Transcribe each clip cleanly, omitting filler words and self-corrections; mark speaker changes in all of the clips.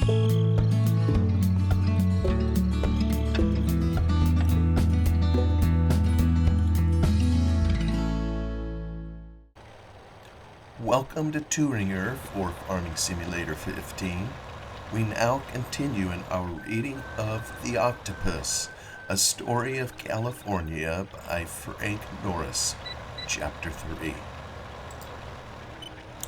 Speaker 1: Welcome to Thueringer for Farming Simulator 15. We now continue in our reading of The Octopus, a story of California by Frank Norris, Chapter 3.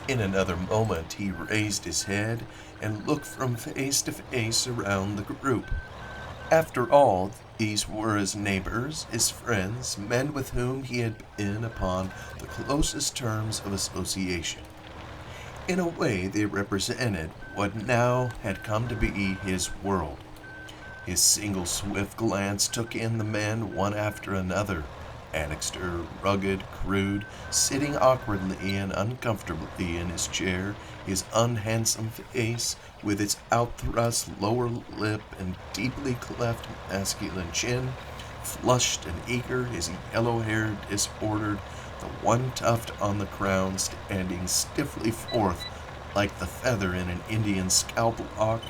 Speaker 1: In another moment he raised his head and looked from face to face around the group. After all, these were his neighbors, his friends, men with whom he had been upon the closest terms of association. In a way, they represented what now had come to be his world. His single swift glance took in the men one after another. Annixter, rugged, crude, sitting awkwardly and uncomfortably in his chair, his unhandsome face, with its outthrust lower lip and deeply cleft masculine chin, flushed and eager, his yellow hair disordered, the one tuft on the crown standing stiffly forth like the feather in an Indian scalp lock.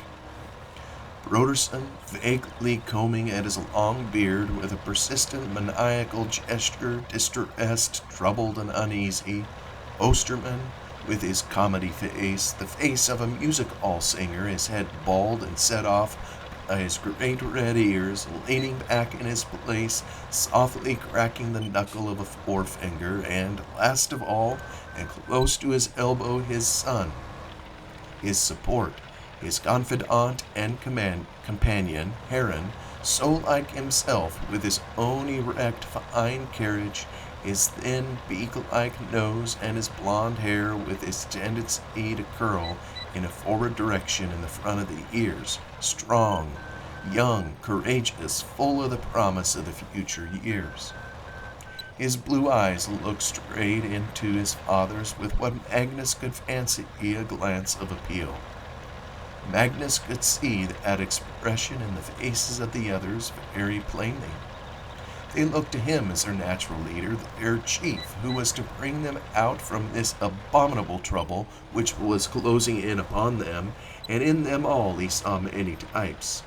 Speaker 1: Broderson, vaguely combing at his long beard with a persistent maniacal gesture, distressed, troubled, and uneasy. Osterman, with his comedy face, the face of a music-hall singer, his head bald and set off by his great red ears, leaning back in his place, softly cracking the knuckle of a forefinger, and, last of all, and close to his elbow, his son, his support, his confidant and companion, Heron, so like himself, with his own erect, fine carriage, his thin, beak-like nose, and his blond hair with its tendency to curl in a forward direction in the front of the ears, strong, young, courageous, full of the promise of the future years. His blue eyes looked straight into his father's with what Magnus could fancy a glance of appeal. Magnus could see that expression in the faces of the others very plainly. They looked to him as their natural leader, their chief, who was to bring them out from this abominable trouble which was closing in upon them, and in them all he saw many types.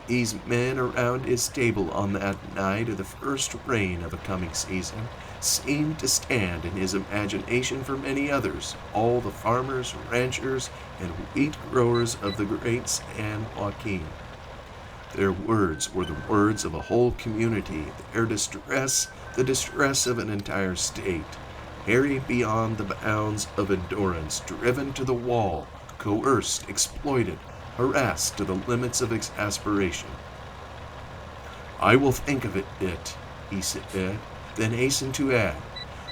Speaker 1: These men around his table on that night of the first rain of a coming season, seemed to stand in his imagination for many others, all the farmers, ranchers, and wheat growers of the great San Joaquin. Their words were the words of a whole community, their distress the distress of an entire state, harried beyond the bounds of endurance, driven to the wall, coerced, exploited, harassed to the limits of exasperation. "I will think of it," he said, then hastened to add,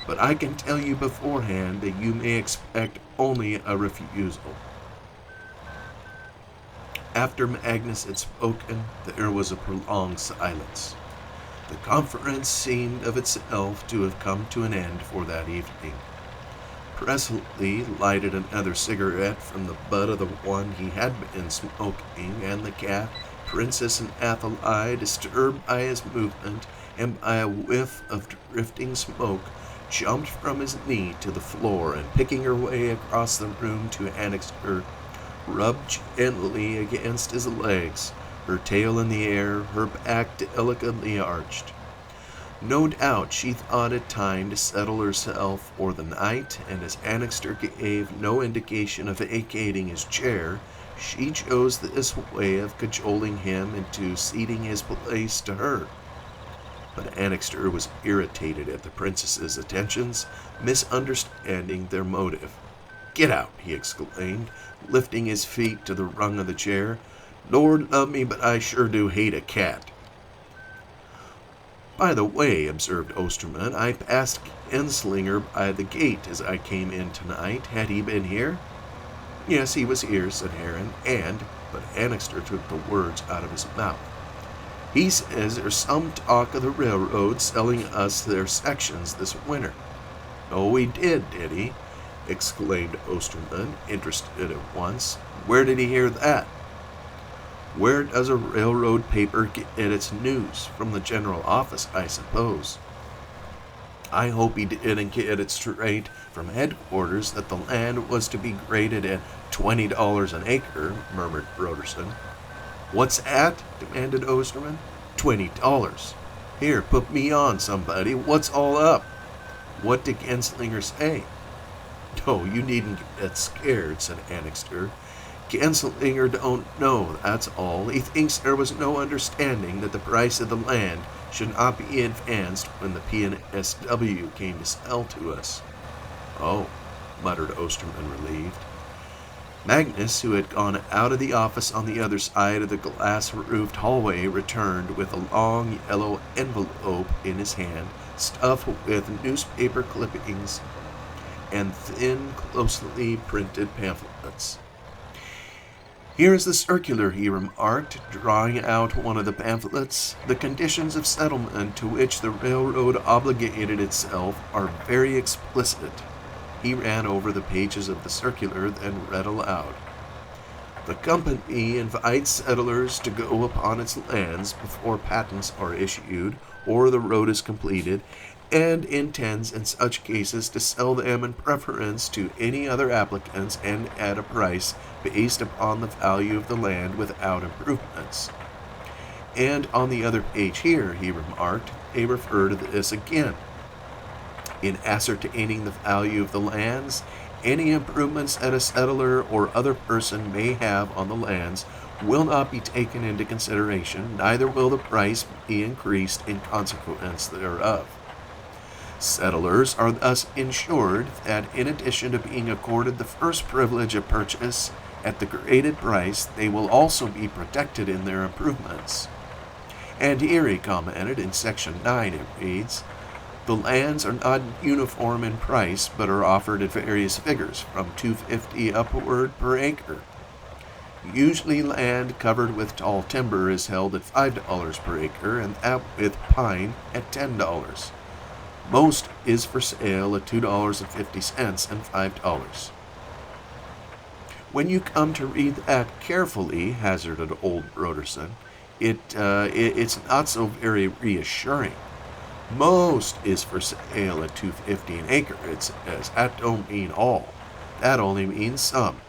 Speaker 1: "but I can tell you beforehand that you may expect only a refusal." After Magnus had spoken, there was a prolonged silence. The conference seemed of itself to have come to an end for that evening. Presley lighted another cigarette from the butt of the one he had been smoking, and the cat, Princess and Athalie, disturbed by his movement and by a whiff of drifting smoke, jumped from his knee to the floor, and picking her way across the room to Annixter, rubbed gently against his legs, her tail in the air, her back delicately arched. No doubt she thought it time to settle herself for the night, and as Annixter gave no indication of vacating his chair, she chose this way of cajoling him into ceding his place to her. But Annixter was irritated at the princess's attentions, misunderstanding their motive. "Get out," he exclaimed, lifting his feet to the rung of the chair. "Lord love me, but I sure do hate a cat." "By the way," observed Osterman, "I passed Genslinger by the gate as I came in tonight. Had he been here?" "Yes, he was here," said Heron, but Annixter took the words out of his mouth. "He says there's some talk of the railroad selling us their sections this winter." "Oh, he did he?" exclaimed Osterman, interested at once. "Where did he hear that?" "Where does a railroad paper get its news? From the general office, I suppose." I hope he didn't get it straight from headquarters that the land was to be graded at $20 an acre, murmured Broderson. What's that? Demanded Osterman. $20. Here, put me on, somebody. What's all up? What did Genslinger say? No, you needn't get scared, said Annixter. Genslinger don't know, that's all. He thinks there was no understanding that the price of the land should not be advanced when the P&SW came to sell to us. Oh, muttered Osterman, relieved. Magnus, who had gone out of the office on the other side of the glass-roofed hallway, returned with a long yellow envelope in his hand, stuffed with newspaper clippings and thin, closely printed pamphlets. Here's the circular, he remarked, drawing out one of the pamphlets. The conditions of settlement to which the railroad obligated itself are very explicit. He ran over the pages of the circular, then read aloud. The company invites settlers to go upon its lands before patents are issued or the road is completed, and intends in such cases to sell them in preference to any other applicants and at a price based upon the value of the land without improvements. And on the other page here, he remarked, they refer to this again. In ascertaining the value of the lands, any improvements that a settler or other person may have on the lands will not be taken into consideration, neither will the price be increased in consequence thereof. Settlers are thus ensured that in addition to being accorded the first privilege of purchase at the graded price, they will also be protected in their improvements. And here, he commented, in Section 9 it reads, the lands are not uniform in price, but are offered at various figures, from $2.50 upward per acre. Usually land covered with tall timber is held at $5 per acre, and that with pine at $10. Most is for sale at $2.50 and $5. When you come to read that carefully, hazarded old Broderson, it's not so very reassuring. Most is for sale at $2.50 an acre, it says. That don't mean all. That only means some.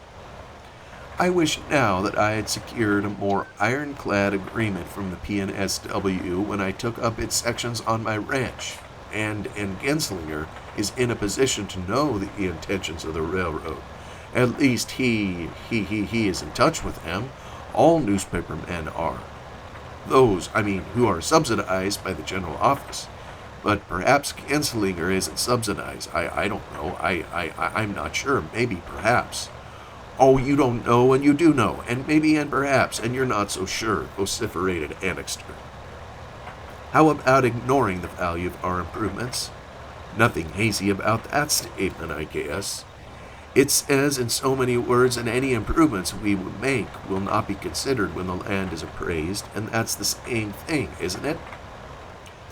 Speaker 1: I wish now that I had secured a more ironclad agreement from the P&SW when I took up its sections on my ranch, and Genslinger is in a position to know the intentions of the railroad. At least he is in touch with them. All newspaper men are. Those, who are subsidized by the general office. But perhaps Genslinger isn't subsidized. I don't know. I'm not sure. Maybe, perhaps. Oh, you don't know, and you do know, and maybe and perhaps, and you're not so sure, vociferated Annixter. How about ignoring the value of our improvements? Nothing hazy about that statement, I guess. It says in so many words that any improvements we would make will not be considered when the land is appraised, and that's the same thing, isn't it?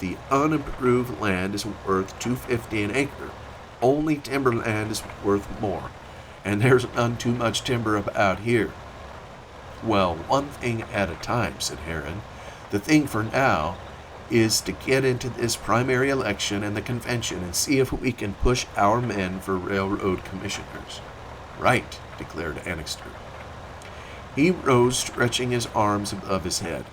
Speaker 1: The unimproved land is worth $2.50 an acre. Only timberland is worth more, and there's none too much timber about here. Well, one thing at a time, said Heron. The thing for now is to get into this primary election and the convention and see if we can push our men for railroad commissioners. Right, declared Annixter. He rose, stretching his arms above his head.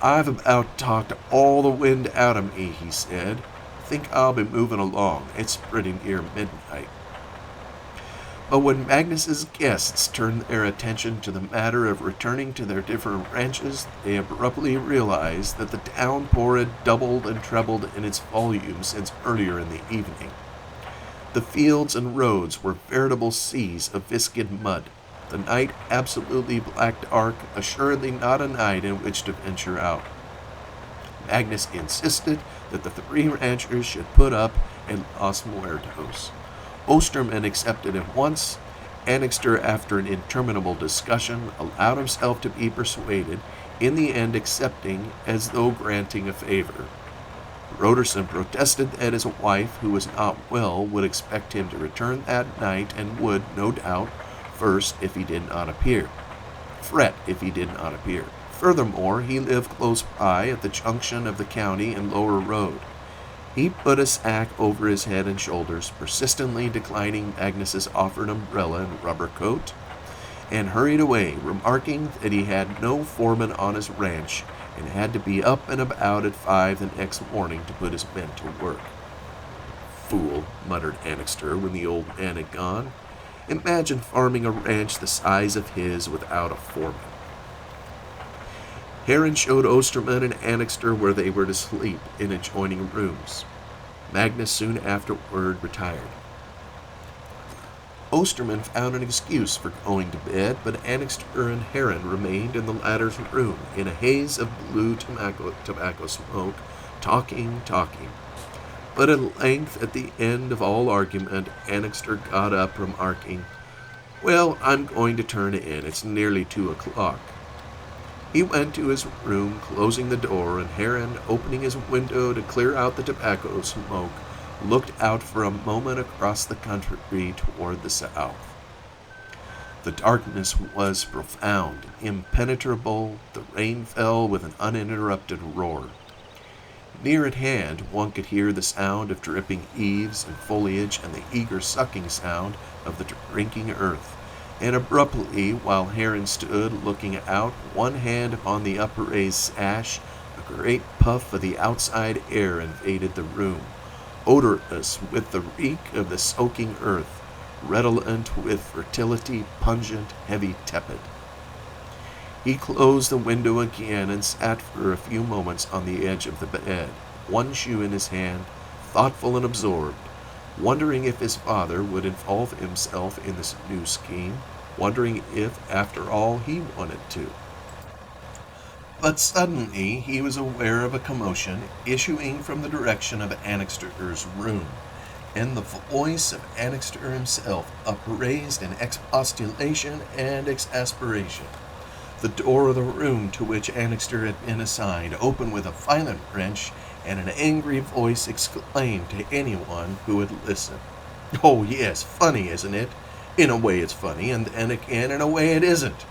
Speaker 1: I've about talked all the wind out of me, he said. Think I'll be moving along. It's pretty near midnight. But when Magnus's guests turned their attention to the matter of returning to their different ranches, they abruptly realized that the downpour had doubled and trebled in its volume since earlier in the evening. The fields and roads were veritable seas of viscid mud, the night absolutely black dark, assuredly not a night in which to venture out. Magnus insisted that the three ranchers should put up in Los Muertos. Osterman accepted at once. Annixter, after an interminable discussion, allowed himself to be persuaded, in the end accepting as though granting a favor. Broderson protested that his wife, who was not well, would expect him to return that night and would, no doubt, first if he did not appear. Fret if he did not appear. Furthermore, he lived close by at the junction of the county and lower road. He put a sack over his head and shoulders, persistently declining Magnus's offered umbrella and rubber coat, and hurried away, remarking that he had no foreman on his ranch and had to be up and about at 5 the next morning to put his men to work. Fool, muttered Annixter when the old man had gone. Imagine farming a ranch the size of his without a foreman. Heron showed Osterman and Annixter where they were to sleep in adjoining rooms. Magnus soon afterward retired. Osterman found an excuse for going to bed, but Annixter and Heron remained in the latter's room in a haze of blue tobacco smoke, talking. But at length, at the end of all argument, Annixter got up, remarking, "Well, I'm going to turn in. It's nearly 2 o'clock." He went to his room, closing the door, and Heron, opening his window to clear out the tobacco smoke, looked out for a moment across the country toward the south. The darkness was profound, impenetrable. The rain fell with an uninterrupted roar. Near at hand, one could hear the sound of dripping eaves and foliage and the eager sucking sound of the drinking earth. And abruptly, while Heron stood looking out, one hand upon the upraised sash, a great puff of the outside air invaded the room, odorous with the reek of the soaking earth, redolent with fertility, pungent, heavy, tepid. He closed the window again and sat for a few moments on the edge of the bed, one shoe in his hand, thoughtful and absorbed, wondering if his father would involve himself in this new scheme, wondering if, after all, he wanted to. But suddenly he was aware of a commotion issuing from the direction of Annixter's room, and the voice of Annixter himself upraised in expostulation and exasperation. The door of the room to which Annixter had been assigned opened with a violent wrench, and an angry voice exclaimed to anyone who would listen, "Oh yes, funny, isn't it? In a way it's funny, and then again in a way it isn't."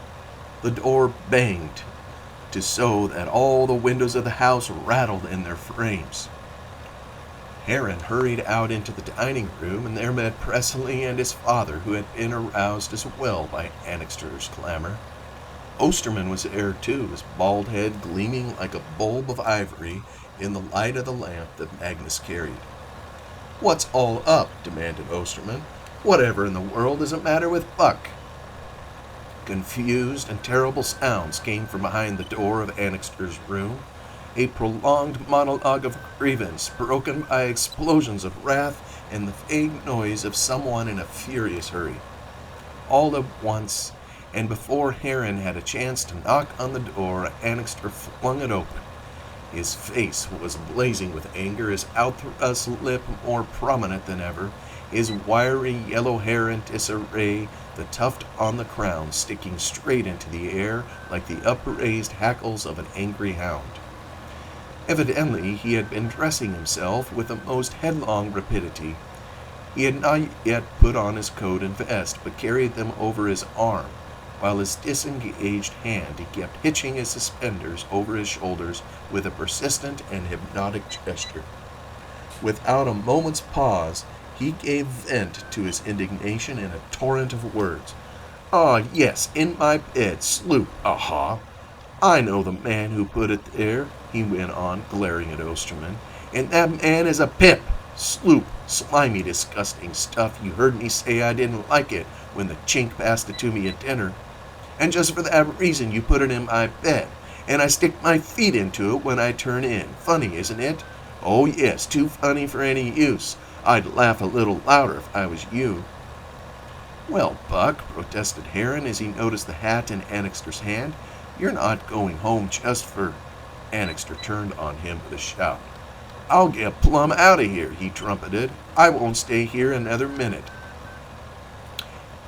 Speaker 1: The door banged, so that all the windows of the house rattled in their frames. Heron hurried out into the dining room, and there met Presley and his father, who had been aroused as well by Annixter's clamor. Osterman was there too, his bald head gleaming like a bulb of ivory in the light of the lamp that Magnus carried. "What's all up?" demanded Osterman. "Whatever in the world is the matter with Buck?" Confused and terrible sounds came from behind the door of Annixter's room, a prolonged monologue of grievance broken by explosions of wrath and the vague noise of someone in a furious hurry. All at once, and before Heron had a chance to knock on the door, Annixter flung it open. His face was blazing with anger, his outthrust lip more prominent than ever, his wiry yellow hair in disarray, the tuft on the crown sticking straight into the air like the upraised hackles of an angry hound. Evidently he had been dressing himself with the most headlong rapidity. He had not yet put on his coat and vest, but carried them over his arm, while his disengaged hand he kept hitching his suspenders over his shoulders with a persistent and hypnotic gesture. Without a moment's pause, he gave vent to his indignation in a torrent of words. "Ah, yes, in my bed, sloop, aha! I know the man who put it there," he went on, glaring at Osterman, "and that man is a pip! Sloop, slimy, disgusting stuff, you heard me say I didn't like it when the chink passed it to me at dinner. And just for that reason you put it in my bed, and I stick my feet into it when I turn in. Funny, isn't it? Oh yes, too funny for any use. I'd laugh a little louder if I was you." "Well, Buck," protested Heron as he noticed the hat in Annixter's hand, "you're not going home just for—" Annixter turned on him with a shout. "I'll get plumb out of here," he trumpeted. "I won't stay here another minute."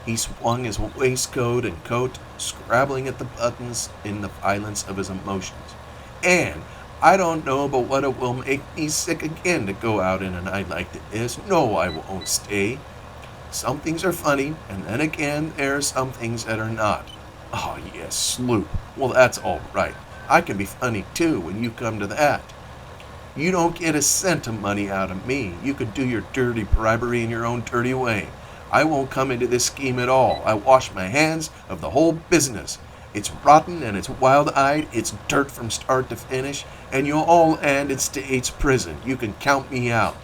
Speaker 1: He swung his waistcoat and coat, scrabbling at the buttons in the violence of his emotions. "And I don't know but what it will make me sick again to go out in a night like this. No, I won't stay. Some things are funny, and then again there are some things that are not. Oh, yes, sloop. Well, that's all right. I can be funny, too, when you come to that." You don't get a cent of money out of me. You could do your dirty bribery in your own dirty way. I won't come into this scheme at all. I wash my hands of the whole business. It's rotten and it's wild-eyed. It's dirt from start to finish, and you'll all end in state's prison. You can count me out."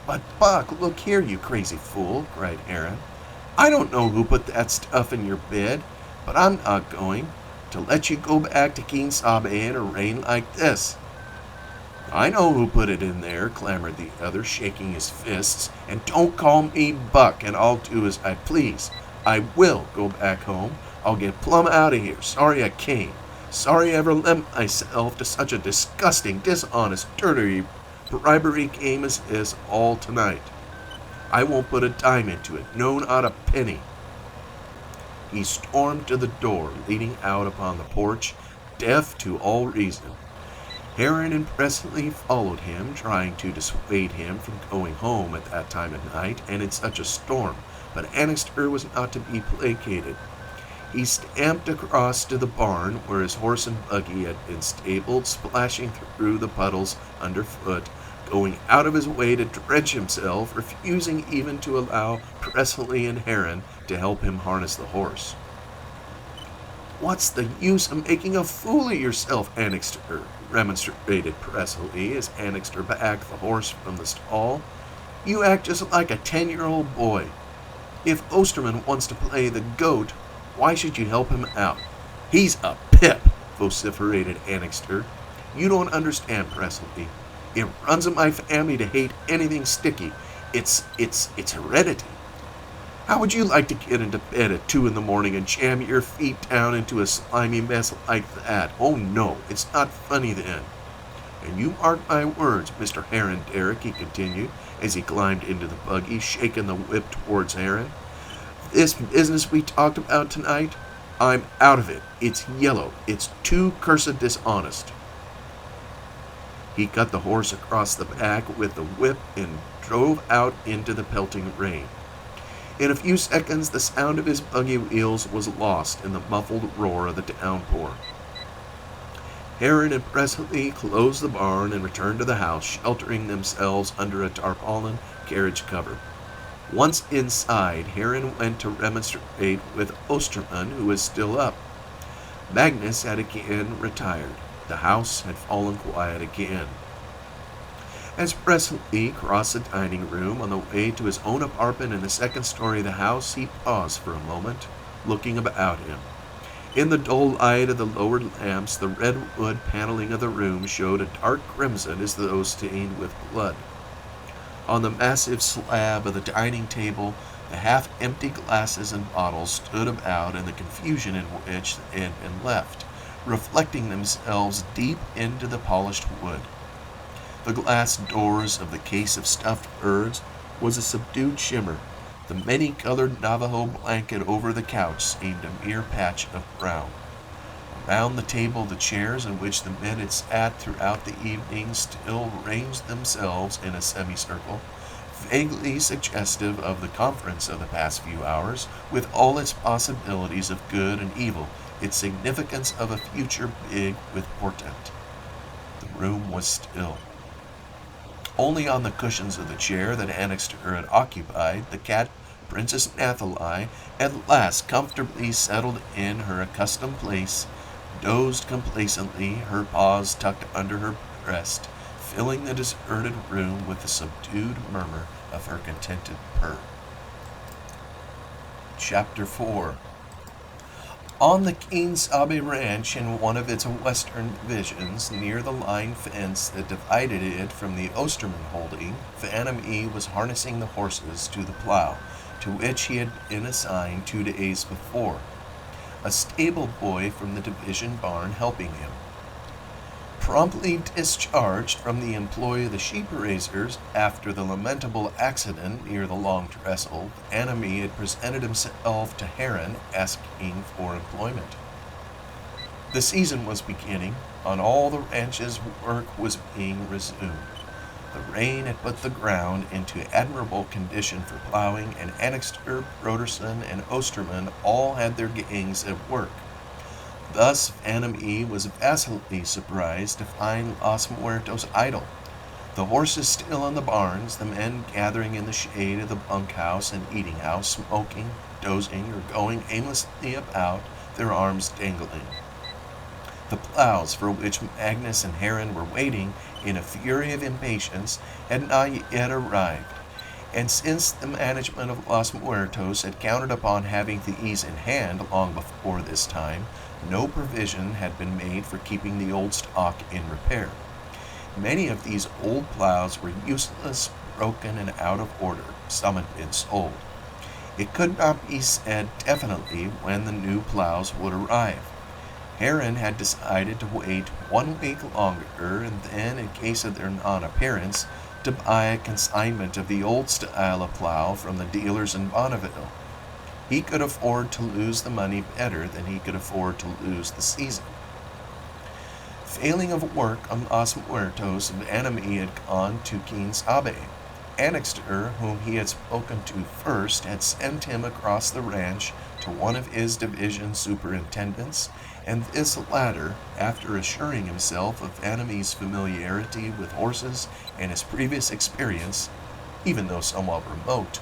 Speaker 1: "But, Buck, look here, you crazy fool," cried Aaron. "I don't know who put that stuff in your bed, but I'm not going to let you go back to Quien Sabe in a rain like this." "I know who put it in there," clamored the other, shaking his fists. "And don't call me Buck, and I'll do as I please. I will go back home. I'll get plumb out of here. Sorry I came. Sorry I ever lent myself to such a disgusting, dishonest, dirty bribery game as this all tonight. I won't put a dime into it. No, not a penny." He stormed to the door leading out upon the porch, deaf to all reason. Heron and Presley followed him, trying to dissuade him from going home at that time of night and in such a storm, but Annixter was not to be placated. He stamped across to the barn where his horse and buggy had been stabled, splashing through the puddles underfoot, going out of his way to drench himself, refusing even to allow Presley and Heron to help him harness the horse. "What's the use of making a fool of yourself, Annixter?" remonstrated Presley as Annixter backed the horse from the stall. "You act just like a 10-year-old boy. If Osterman wants to play the goat, why should you help him out?" "He's a pip," vociferated Annixter. "You don't understand, Presley. It runs in my family to hate anything sticky. It's heredity. How would you like to get into bed at 2 in the morning and jam your feet down into a slimy mess like that? Oh no, it's not funny then. And you mark my words, Mr. Heron Derrick," he continued, as he climbed into the buggy, shaking the whip towards Heron. "This business we talked about tonight, I'm out of it. It's yellow. It's too cursed dishonest." He cut the horse across the back with the whip and drove out into the pelting rain. In a few seconds, the sound of his buggy wheels was lost in the muffled roar of the downpour. Heron and Presley closed the barn and returned to the house, sheltering themselves under a tarpaulin carriage cover. Once inside, Heron went to remonstrate with Osterman, who was still up. Magnus had again retired. The house had fallen quiet again. As Presley crossed the dining room on the way to his own apartment in the second story of the house, he paused for a moment, looking about him. In the dull light of the lowered lamps, the redwood paneling of the room showed a dark crimson as though stained with blood. On the massive slab of the dining table, the half-empty glasses and bottles stood about in the confusion in which they had been left, reflecting themselves deep into the polished wood. The glass doors of the case of stuffed birds was a subdued shimmer. The many-colored Navajo blanket over the couch seemed a mere patch of brown. Around the table, the chairs in which the men had sat throughout the evening still ranged themselves in a semicircle, vaguely suggestive of the conference of the past few hours, with all its possibilities of good and evil, its significance of a future big with portent. The room was still. Only on the cushions of the chair that Annixter had occupied, the cat, Princess Nathalie, at last comfortably settled in her accustomed place, dozed complacently, her paws tucked under her breast, filling the deserted room with the subdued murmur of her contented purr. Chapter 4. On the Quien Sabe ranch, in one of its western divisions, near the line fence that divided it from the Osterman holding, Phantom E was harnessing the horses to the plow, to which he had been assigned 2 days before, a stable boy from the division barn helping him. Promptly discharged from the employ of the sheep raisers after the lamentable accident near the Long Trestle, Phantom E had presented himself to Heron, asking for employment. The season was beginning. On all the ranches, work was being resumed. The rain had put the ground into admirable condition for plowing, and Annixter, Broderson, and Osterman all had their gangs at work. Thus, Phantom E was vastly surprised to find Los Muertos idle. The horses still in the barns, the men gathering in the shade of the bunkhouse and eating house, smoking, dozing, or going aimlessly about, their arms dangling. The plows for which Magnus and Heron were waiting in a fury of impatience had not yet arrived, and since the management of Los Muertos had counted upon having these in hand long before this time, no provision had been made for keeping the old stock in repair. Many of these old plows were useless, broken, and out of order. Some had been sold. It could not be said definitely when the new plows would arrive. Heron had decided to wait 1 week longer, and then, in case of their non-appearance, to buy a consignment of the old style of plow from the dealers in Bonneville. He could afford to lose the money better than he could afford to lose the season. Failing of work on Los Muertos, Vanamy had gone to Quien Sabe. Annixter, whom he had spoken to first, had sent him across the ranch to one of his division superintendents, and this latter, after assuring himself of Vanamy's familiarity with horses and his previous experience, even though somewhat remote,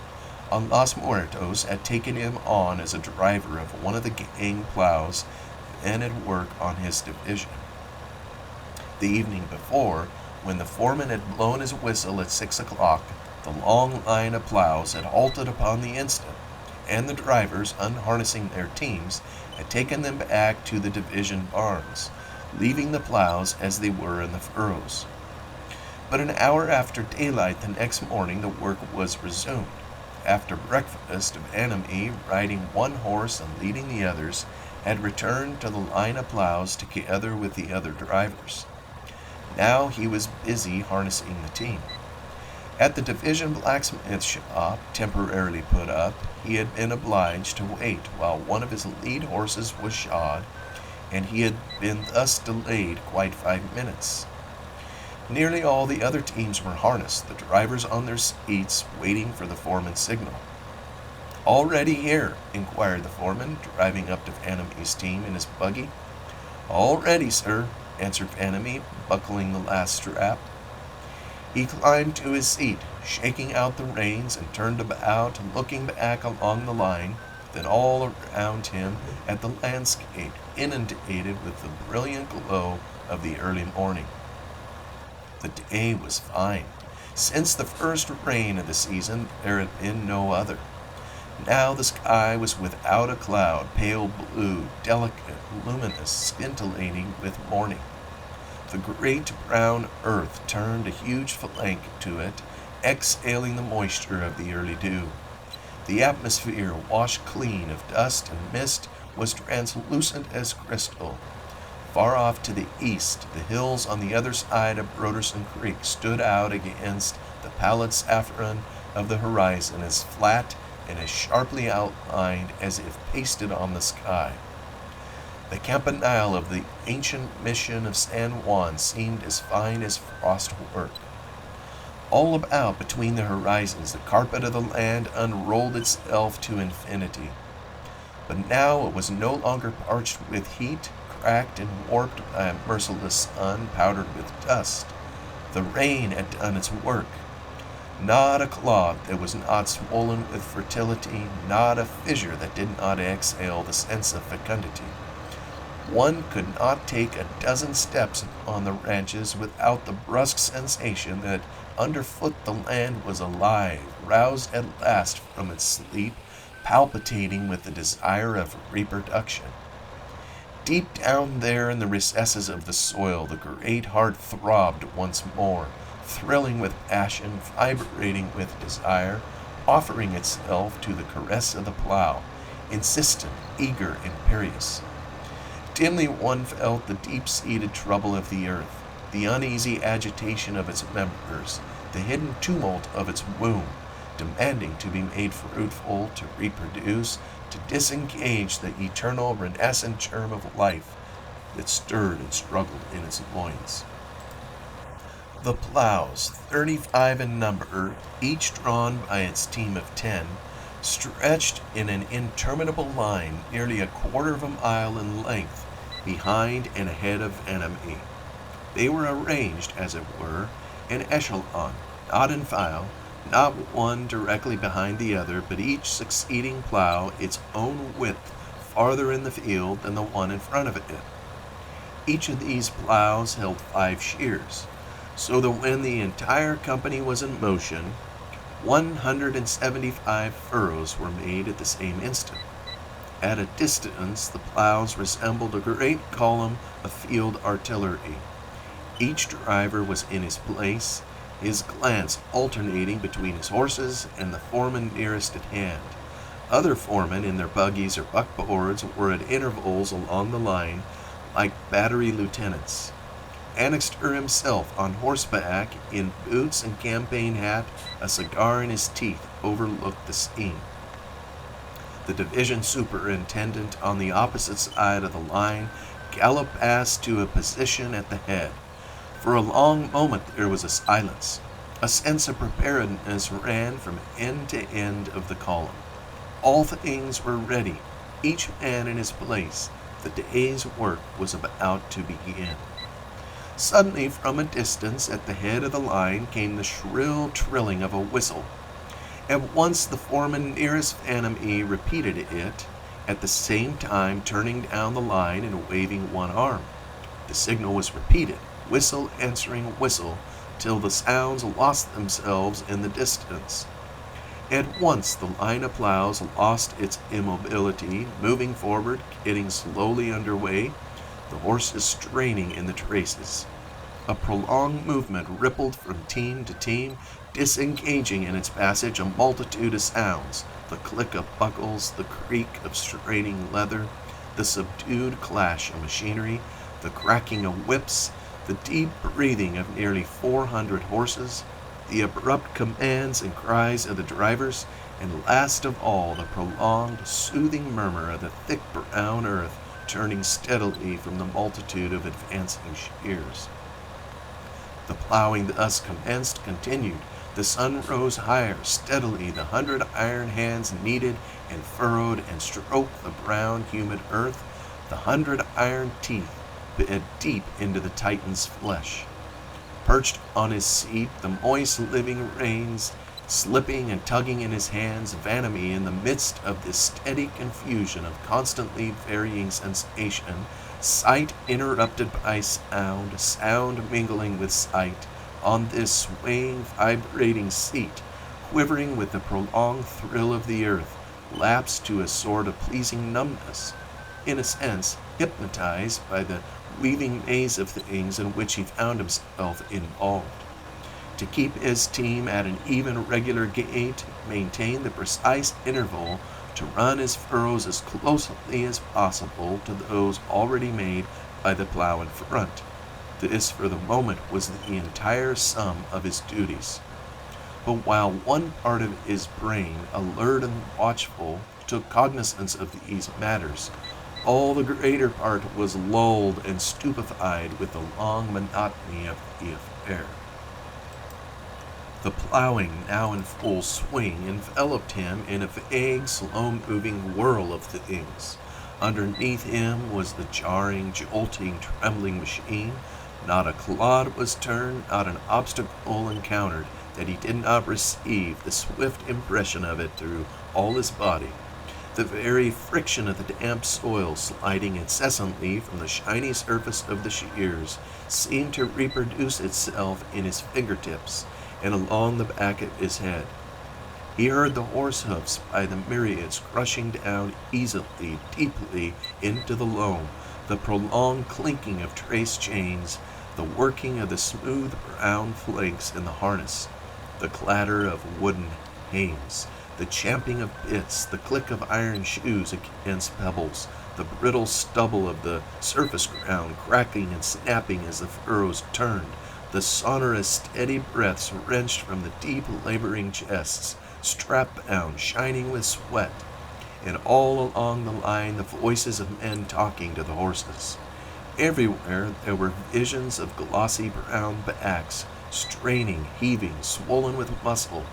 Speaker 1: on Los Muertos, had taken him on as a driver of one of the gang plows then at work on his division. The evening before, when the foreman had blown his whistle at 6 o'clock, the long line of plows had halted upon the instant, and the drivers, unharnessing their teams, had taken them back to the division barns, leaving the plows as they were in the furrows. But an hour after daylight the next morning the work was resumed. After breakfast, Vanamy, riding one horse and leading the others, had returned to the line of plows together with the other drivers. Now he was busy harnessing the team. At the division blacksmith shop, temporarily put up, he had been obliged to wait while one of his lead horses was shod, and he had been thus delayed quite 5 minutes. Nearly all the other teams were harnessed, the drivers on their seats waiting for the foreman's signal. "All ready here?" inquired the foreman, driving up to Vanamy's team in his buggy. "All ready, sir," answered Vanamy, buckling the last strap. He climbed to his seat, shaking out the reins, and turned about, looking back along the line, then all around him at the landscape, inundated with the brilliant glow of the early morning. The day was fine. Since the first rain of the season, there had been no other. Now the sky was without a cloud, pale blue, delicate, luminous, scintillating with morning. The great brown earth turned a huge flank to it, exhaling the moisture of the early dew. The atmosphere, washed clean of dust and mist, was translucent as crystal. Far off to the east, the hills on the other side of Broderson Creek stood out against the pallid saffron of the horizon, as flat and as sharply outlined as if pasted on the sky. The campanile of the ancient mission of San Juan seemed as fine as frost work. All about, between the horizons, the carpet of the land unrolled itself to infinity. But now it was no longer parched with heat, cracked and warped by a merciless sun powdered with dust. The rain had done its work. Not a clod that was not swollen with fertility, not a fissure that did not exhale the sense of fecundity. One could not take a dozen steps on the ranches without the brusque sensation that underfoot the land was alive, roused at last from its sleep, palpitating with the desire of reproduction. Deep down there in the recesses of the soil, the great heart throbbed once more, thrilling with passion, vibrating with desire, offering itself to the caress of the plow, insistent, eager, imperious. Dimly one felt the deep-seated trouble of the earth, the uneasy agitation of its members, the hidden tumult of its womb, demanding to be made fruitful, to reproduce, to disengage the eternal renascent germ of life that stirred and struggled in its loins. The plows, 35 in number, each drawn by its team of 10, stretched in an interminable line nearly a quarter of a mile in length, behind and ahead of Vanamy. They were arranged, as it were, in echelon, not in file, not one directly behind the other, but each succeeding plow its own width farther in the field than the one in front of it. Each of these plows held 5 shears, so that when the entire company was in motion, 175 furrows were made at the same instant. At a distance, the plows resembled a great column of field artillery. Each driver was in his place, his glance alternating between his horses and the foreman nearest at hand. Other foremen in their buggies or buckboards were at intervals along the line, like battery lieutenants. Annixter himself, on horseback, in boots and campaign hat, a cigar in his teeth, overlooked the scene. The division superintendent on the opposite side of the line galloped past to a position at the head. For a long moment there was a silence. A sense of preparedness ran from end to end of the column. All things were ready, each man in his place. The day's work was about to begin. Suddenly, from a distance at the head of the line came the shrill trilling of a whistle. At once the foreman nearest enemy repeated it, at the same time turning down the line and waving one arm. The signal was repeated, whistle answering whistle, till the sounds lost themselves in the distance. At once the line of plows lost its immobility, moving forward, getting slowly underway, the horses straining in the traces. A prolonged movement rippled from team to team, disengaging in its passage a multitude of sounds, the click of buckles, the creak of straining leather, the subdued clash of machinery, the cracking of whips, the deep breathing of nearly 400 horses, the abrupt commands and cries of the drivers, and last of all the prolonged, soothing murmur of the thick brown earth turning steadily from the multitude of advancing shears. The plowing thus commenced continued. The sun rose higher. Steadily the 100 iron hands kneaded and furrowed and stroked the brown, humid earth. The 100 iron teeth bit deep into the Titan's flesh. Perched on his seat, the moist living reins, slipping and tugging in his hands, Vanamee, in the midst of this steady confusion of constantly varying sensation, sight interrupted by sound, sound mingling with sight, on this swaying, vibrating seat, quivering with the prolonged thrill of the earth, lapsed to a sort of pleasing numbness, in a sense hypnotized by the weaving maze of things in which he found himself involved. To keep his team at an even regular gait, maintain the precise interval, to run his furrows as closely as possible to those already made by the plow in front. This, for the moment, was the entire sum of his duties. But while one part of his brain, alert and watchful, took cognizance of these matters, all the greater part was lulled and stupefied with the long monotony of the affair. The plowing, now in full swing, enveloped him in a vague, slow-moving whirl of things. Underneath him was the jarring, jolting, trembling machine. Not a clod was turned, not an obstacle encountered, that he did not receive the swift impression of it through all his body. The very friction of the damp soil sliding incessantly from the shiny surface of the shears seemed to reproduce itself in his fingertips and along the back of his head. He heard the horse hoofs by the myriads crushing down easily, deeply into the loam, the prolonged clinking of traced chains, the working of the smooth brown flakes in the harness, the clatter of wooden hames, the champing of bits, the click of iron shoes against pebbles, the brittle stubble of the surface ground cracking and snapping as the furrows turned, the sonorous, steady breaths wrenched from the deep, laboring chests, strap-bound, shining with sweat, and all along the line the voices of men talking to the horses. Everywhere there were visions of glossy brown backs, straining, heaving, swollen with muscle,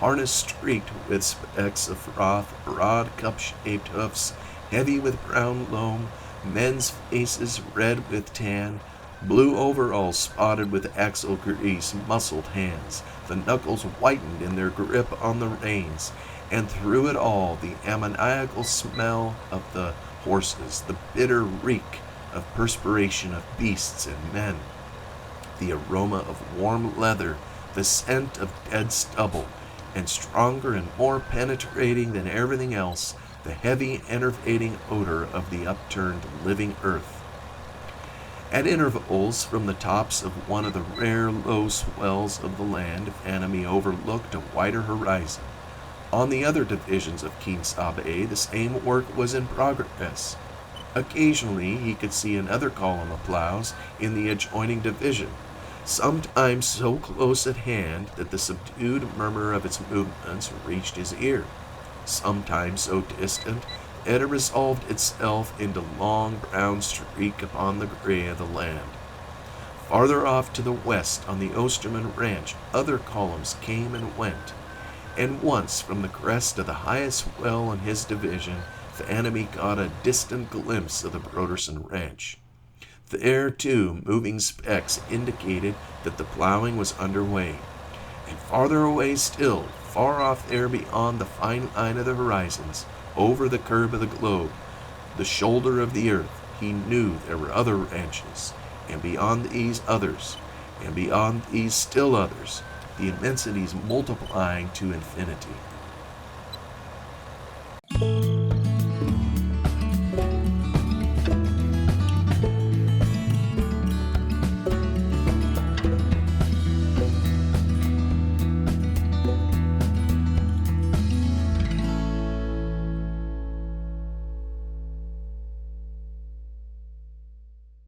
Speaker 1: harness streaked with specks of froth, broad cup-shaped hoofs, heavy with brown loam, men's faces red with tan, Blue overalls spotted with axle grease, muscled hands, the knuckles whitened in their grip on the reins, and through it all the ammoniacal smell of the horses, the bitter reek of perspiration of beasts and men, the aroma of warm leather, the scent of dead stubble, and stronger and more penetrating than everything else, the heavy, enervating odor of the upturned living earth. At intervals from the tops of one of the rare low swells of the land, Vanamee overlooked a wider horizon. On the other divisions of Quien-Sabe, the same work was in progress. Occasionally he could see another column of plows in the adjoining division, sometimes so close at hand that the subdued murmur of its movements reached his ear, sometimes so distant that it resolved itself into long brown streak upon the gray of the land. Farther off to the west on the Osterman ranch, other columns came and went, and once from the crest of the highest swell in his division, Vanamee caught a distant glimpse of the Broderson ranch. There, too, moving specks indicated that the plowing was underway. And farther away still, far off there beyond the fine line of the horizons, over the curve of the globe, the shoulder of the earth, he knew there were other ranches, and beyond these others, and beyond these still others, the immensities multiplying to infinity.